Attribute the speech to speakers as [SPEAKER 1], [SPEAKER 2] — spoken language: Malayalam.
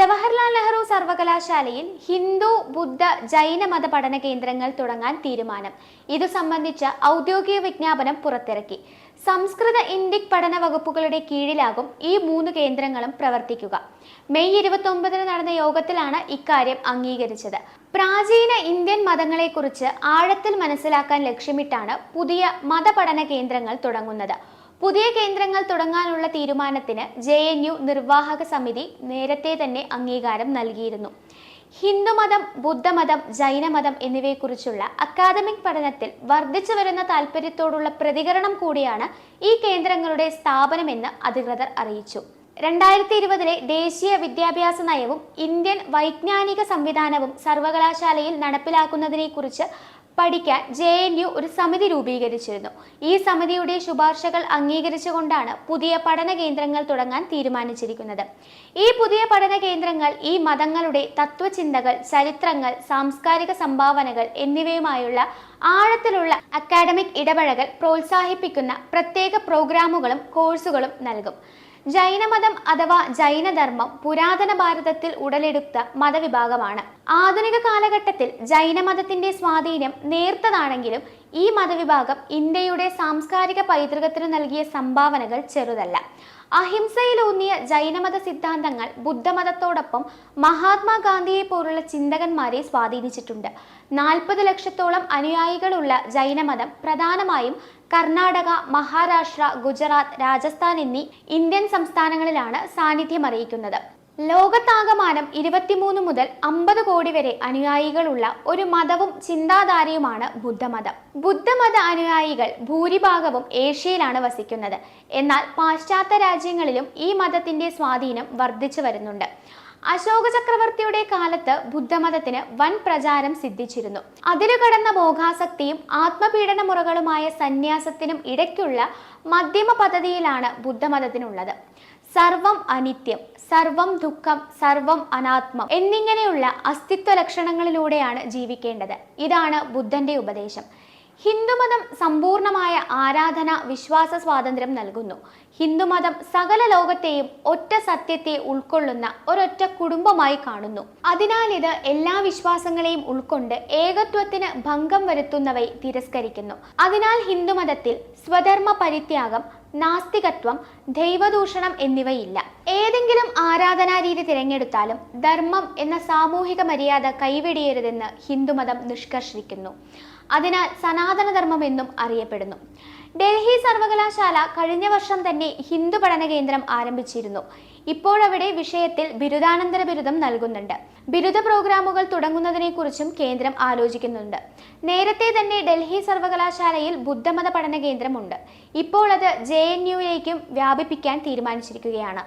[SPEAKER 1] ജവഹർലാൽ നെഹ്റു സർവകലാശാലയിൽ ഹിന്ദു, ബുദ്ധ, ജൈന മത പഠന കേന്ദ്രങ്ങൾ തുടങ്ങാൻ തീരുമാനം. ഇതു സംബന്ധിച്ച ഔദ്യോഗിക വിജ്ഞാപനം പുറത്തിറക്കി. സംസ്കൃത, ഇന്ത്യക് പഠന വകുപ്പുകളുടെ കീഴിലാകും ഈ 3 കേന്ദ്രങ്ങളും പ്രവർത്തിക്കുക. മെയ് 29 നടന്ന യോഗത്തിലാണ് ഇക്കാര്യം അംഗീകരിച്ചത്. പ്രാചീന ഇന്ത്യൻ മതങ്ങളെക്കുറിച്ച് ആഴത്തിൽ മനസ്സിലാക്കാൻ ലക്ഷ്യമിട്ടാണ് പുതിയ മതപഠന കേന്ദ്രങ്ങൾ തുടങ്ങുന്നത്. പുതിയ കേന്ദ്രങ്ങൾ തുടങ്ങാനുള്ള തീരുമാനത്തിന് JNU നിർവാഹക സമിതി നേരത്തെ തന്നെ അംഗീകാരം നൽകിയിരുന്നു. ഹിന്ദുമതം, ബുദ്ധമതം, ജൈനമതം എന്നിവയെക്കുറിച്ചുള്ള അക്കാദമിക് പഠനത്തിൽ വർദ്ധിച്ചു വരുന്ന താൽപര്യത്തോടുള്ള പ്രതികരണം കൂടിയാണ് ഈ കേന്ദ്രങ്ങളുടെ സ്ഥാപനമെന്ന് അധികൃതർ അറിയിച്ചു. 2020 ദേശീയ വിദ്യാഭ്യാസ നയവും ഇന്ത്യൻ വൈജ്ഞാനിക സംവിധാനവും സർവകലാശാലയിൽ നടപ്പിലാക്കുന്നതിനെക്കുറിച്ച് പഠിക്കാൻ JNU ഒരു സമിതി രൂപീകരിച്ചിരുന്നു. ഈ സമിതിയുടെ ശുപാർശകൾ അംഗീകരിച്ചുകൊണ്ടാണ് പുതിയ പഠന കേന്ദ്രങ്ങൾ തുടങ്ങാൻ തീരുമാനിച്ചിരിക്കുന്നത്. ഈ പുതിയ പഠന കേന്ദ്രങ്ങൾ ഈ മതങ്ങളുടെ തത്വചിന്തകൾ, ചരിത്രങ്ങൾ, സാംസ്കാരിക സംഭാവനകൾ എന്നിവയുമായുള്ള ആഴത്തിലുള്ള അക്കാഡമിക് ഇടപഴകൽ പ്രോത്സാഹിപ്പിക്കുന്ന പ്രത്യേക പ്രോഗ്രാമുകളും കോഴ്സുകളും നൽകും. ജൈനമതം അഥവാ ജൈനധർമ്മം പുരാതന ഭാരതത്തിൽ ഉടലെടുത്ത മതവിഭാഗമാണ്. ആധുനിക കാലഘട്ടത്തിൽ ജൈനമതത്തിന്റെ സ്വാധീനം നേർത്തതാണെങ്കിലും ഈ മതവിഭാഗം ഇന്ത്യയുടെ സാംസ്കാരിക പൈതൃകത്തിന് നൽകിയ സംഭാവനകൾ ചെറുതല്ല. അഹിംസയിലൂന്നിയ ജൈനമത സിദ്ധാന്തങ്ങൾ ബുദ്ധമതത്തോടൊപ്പം മഹാത്മാഗാന്ധിയെ പോലുള്ള ചിന്തകന്മാരെ സ്വാധീനിച്ചിട്ടുണ്ട്. 40 ലക്ഷത്തോളം അനുയായികളുള്ള ജൈനമതം പ്രധാനമായും കർണാടക, മഹാരാഷ്ട്ര, ഗുജറാത്ത്, രാജസ്ഥാൻ എന്നീ ഇന്ത്യൻ സംസ്ഥാനങ്ങളിലാണ് സാന്നിധ്യം അറിയിക്കുന്നത്. ലോകത്താകമാനം 23 മുതൽ 50 കോടി വരെ അനുയായികളുള്ള ഒരു മതവും ചിന്താധാരയുമാണ് ബുദ്ധമതം. ബുദ്ധമത അനുയായികൾ ഭൂരിഭാഗവും ഏഷ്യയിലാണ് വസിക്കുന്നത്. എന്നാൽ പാശ്ചാത്യ രാജ്യങ്ങളിലും ഈ മതത്തിന്റെ സ്വാധീനം വർദ്ധിച്ചു വരുന്നുണ്ട്. അശോക ചക്രവർത്തിയുടെ കാലത്ത് ബുദ്ധമതത്തിന് വൻ പ്രചാരം സിദ്ധിച്ചിരുന്നു. അതിരുകടന്ന ഭോഗാസക്തിയും ആത്മപീഡന മുറകളുമായ സന്യാസത്തിനും ഇടയ്ക്കുള്ള മധ്യമ പദ്ധതിയിലാണ് ബുദ്ധമതത്തിനുള്ളത്. സർവം അനിത്യം, സർവം ദുഃഖം, സർവം അനാത്മം എന്നിങ്ങനെയുള്ള അസ്തിത്വ ലക്ഷണങ്ങളിലൂടെയാണ് ജീവിക്കേണ്ടത്. ഇതാണ് ബുദ്ധന്റെ ഉപദേശം. ഹിന്ദുമതം സമ്പൂർണമായ ആരാധന, വിശ്വാസ സ്വാതന്ത്ര്യം നൽകുന്നു. ഹിന്ദുമതം സകല ലോകത്തെയും ഒറ്റ സത്യത്തെ ഉൾക്കൊള്ളുന്ന ഒരൊറ്റ കുടുംബമായി കാണുന്നു. അതിനാൽ ഇത് എല്ലാ വിശ്വാസങ്ങളെയും ഉൾക്കൊണ്ട് ഏകത്വത്തിന് ഭംഗം വരുത്തുന്നവയെ തിരസ്കരിക്കുന്നു. അതിനാൽ ഹിന്ദുമതത്തിൽ സ്വധർമ്മ പരിത്യാഗം, നാസ്തികത്വം, ദൈവദൂഷണം എന്നിവയില്ല. ഏതെങ്കിലും ആരാധനാരീതി തിരഞ്ഞെടുത്താലും ധർമ്മം എന്ന സാമൂഹിക മര്യാദ കൈവെടിയരുതെന്ന് ഹിന്ദുമതം നിഷ്കർഷിക്കുന്നു. അതിനാൽ സനാതനധർമ്മം എന്നും അറിയപ്പെടുന്നു. ഡൽഹി സർവകലാശാല കഴിഞ്ഞ വർഷം തന്നെ ഹിന്ദു പഠന കേന്ദ്രം ആരംഭിച്ചിരുന്നു. ഇപ്പോഴവിടെ വിഷയത്തിൽ ബിരുദാനന്തര ബിരുദം നൽകുന്നുണ്ട്. ബിരുദ പ്രോഗ്രാമുകൾ തുടങ്ങുന്നതിനെക്കുറിച്ചും കേന്ദ്രം ആലോചിക്കുന്നുണ്ട്. നേരത്തെ തന്നെ ഡൽഹി സർവകലാശാലയിൽ ബുദ്ധമത പഠന കേന്ദ്രമുണ്ട്. ഇപ്പോൾ അത് JNUയിലേക്കും വ്യാപിപ്പിക്കാൻ തീരുമാനിച്ചിരിക്കുകയാണ്.